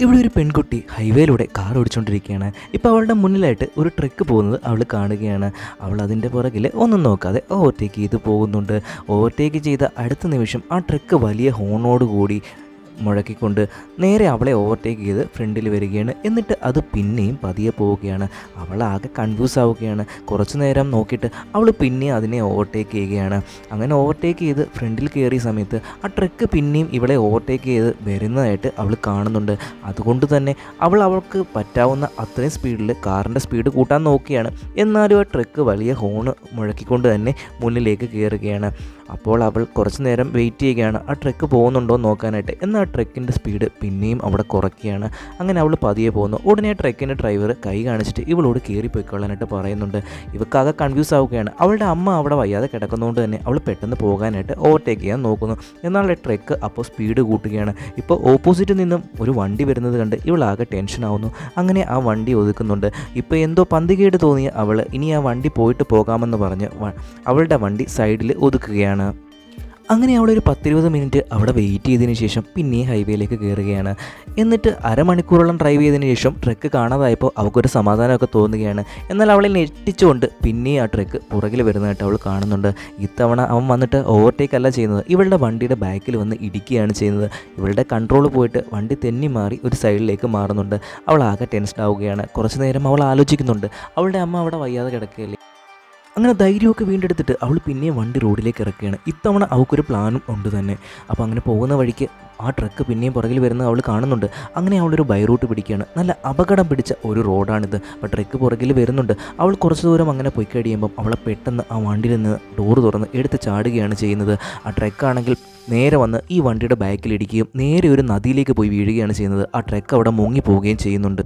ഇവിടെ ഒരു പെൺകുട്ടി ഹൈവേയിലൂടെ കാർ ഓടിച്ചുകൊണ്ടിരിക്കുകയാണ്. ഇപ്പോൾ അവളുടെ മുന്നിലായിട്ട് ഒരു ട്രക്ക് പോകുന്നത് അവൾ കാണുകയാണ്. അവൾ അതിൻ്റെ പുറകിൽ ഒന്നും നോക്കാതെ ഓവർടേക്ക് ചെയ്ത് പോകുന്നുണ്ട്. ഓവർടേക്ക് ചെയ്ത അടുത്ത നിമിഷം ആ ട്രക്ക് വലിയ ഹോണോടുകൂടി മുഴക്കിക്കൊണ്ട് നേരെ അവളെ ഓവർടേക്ക് ചെയ്ത് ഫ്രണ്ടിൽ വരികയാണ്. എന്നിട്ട് അത് പിന്നെയും പതിയെ പോവുകയാണ്. അവളാകെ കൺഫ്യൂസ് ആവുകയാണ്. കുറച്ച് നേരം നോക്കിയിട്ട് അവൾ പിന്നെയും അതിനെ ഓവർടേക്ക് ചെയ്യുകയാണ്. അങ്ങനെ ഓവർടേക്ക് ചെയ്ത് ഫ്രണ്ടിൽ കയറിയ സമയത്ത് ആ ട്രക്ക് പിന്നെയും ഇവളെ ഓവർടേക്ക് ചെയ്ത് വരുന്നതായിട്ട് അവൾ കാണുന്നുണ്ട്. അതുകൊണ്ട് തന്നെ അവൾക്ക് പറ്റാവുന്ന അത്രയും സ്പീഡിൽ കാറിൻ്റെ സ്പീഡ് കൂട്ടാൻ നോക്കുകയാണ്. എന്നാലും ആ ട്രക്ക് വലിയ ഹോണ് മുഴക്കിക്കൊണ്ട് തന്നെ മുന്നിലേക്ക് കയറുകയാണ്. അപ്പോൾ അവൾ കുറച്ച് നേരം വെയിറ്റ് ചെയ്യുകയാണ് ആ ട്രക്ക് പോകുന്നുണ്ടോ എന്ന് നോക്കാനായിട്ട്. എന്നാൽ ആ ട്രക്കിൻ്റെ സ്പീഡ് പിന്നെയും അവിടെ കുറയ്ക്കുകയാണ്. അങ്ങനെ അവൾ പതിയെ പോകുന്നു. ഉടനെ ട്രക്കിൻ്റെ ഡ്രൈവർ കൈ കാണിച്ചിട്ട് ഇവളോട് കയറിപ്പോയിക്കൊള്ളാനായിട്ട് പറയുന്നുണ്ട്. ഇവൾക്കാകെ കൺഫ്യൂസ് ആവുകയാണ്. അവളുടെ അമ്മ അവിടെ വയ്യാതെ കിടക്കുന്നതുകൊണ്ട് തന്നെ അവൾ പെട്ടെന്ന് പോകാനായിട്ട് ഓവർടേക്ക് ചെയ്യാൻ നോക്കുന്നു. എന്നാൽ ട്രക്ക് അപ്പോൾ സ്പീഡ് കൂട്ടുകയാണ്. ഇപ്പോൾ ഓപ്പോസിറ്റിൽ നിന്നും ഒരു വണ്ടി വരുന്നത് കണ്ട് ഇവളാകെ ടെൻഷനാവുന്നു. അങ്ങനെ ആ വണ്ടി ഒതുക്കുന്നുണ്ട്. ഇപ്പോൾ എന്തോ പന്തികേട് തോന്നിയ അവൾ ഇനി ആ വണ്ടി പോയിട്ട് പോകാമെന്ന് പറഞ്ഞ് അവളുടെ വണ്ടി സൈഡിൽ ഒതുക്കുകയാണ്. അങ്ങനെ അവളൊരു 10-20 മിനിറ്റ് അവിടെ വെയിറ്റ് ചെയ്തതിന് ശേഷം പിന്നെ ഹൈവേയിലേക്ക് കയറുകയാണ്. എന്നിട്ട് അരമണിക്കൂറോളം ഡ്രൈവ് ചെയ്തതിന് ശേഷം ട്രക്ക് കാണാതായപ്പോൾ അവൾക്കൊരു സമാധാനമൊക്കെ തോന്നുകയാണ്. എന്നാൽ അവളെ ഞെട്ടിച്ചുകൊണ്ട് പിന്നെ ആ ട്രക്ക് പുറകിൽ വരുന്നതായിട്ട് അവൾ കാണുന്നുണ്ട്. ഇത്തവണ അവൻ വന്നിട്ട് ഓവർടേക്ക് അല്ല ചെയ്യുന്നത്, ഇവളുടെ വണ്ടിയുടെ ബാക്കിൽ വന്ന് ഇടിക്കുകയാണ് ചെയ്യുന്നത്. ഇവളുടെ കൺട്രോൾ പോയിട്ട് വണ്ടി തെന്നി മാറി ഒരു സൈഡിലേക്ക് മാറുന്നുണ്ട്. അവൾ ആകെ ടെൻഷൻ ആവുകയാണ്. കുറച്ച് നേരം അവൾ ആലോചിക്കുന്നുണ്ട്. അവളുടെ അമ്മ അവിടെ വയ്യാതെ കിടക്കുകയല്ലേ. അങ്ങനെ ധൈര്യമൊക്കെ വീണ്ടെടുത്തിട്ട് അവൾ പിന്നെയും വണ്ടി റോഡിലേക്ക് ഇറക്കുകയാണ്. ഇത്തവണ അവൾക്കൊരു പ്ലാനും ഉണ്ട് തന്നെ. അപ്പോൾ അങ്ങനെ പോകുന്ന വഴിക്ക് ആ ട്രക്ക് പിന്നെയും പുറകിൽ വരുന്നത് അവൾ കാണുന്നുണ്ട്. അങ്ങനെ അവളൊരു ബൈ റൂട്ട് പിടിക്കുകയാണ്. നല്ല അപകടം പിടിച്ച ഒരു റോഡാണിത്. അപ്പോൾ ട്രക്ക് പുറകിൽ വരുന്നുണ്ട്. അവൾ കുറച്ച് ദൂരം അങ്ങനെ പോയി കഴിയുമ്പം അവളെ പെട്ടെന്ന് ആ വണ്ടിയിൽ നിന്ന് ഡോറ് തുറന്ന് എടുത്ത് ചാടുകയാണ് ചെയ്യുന്നത്. ആ ട്രക്കാണെങ്കിൽ നേരെ വന്ന് ഈ വണ്ടിയുടെ ബാക്കിലിടിക്കുകയും നേരെ ഒരു നദിയിലേക്ക് പോയി വീഴുകയാണ് ചെയ്യുന്നത്. ആ ട്രക്ക് അവിടെ മുങ്ങിപ്പോവുകയും ചെയ്യുന്നുണ്ട്.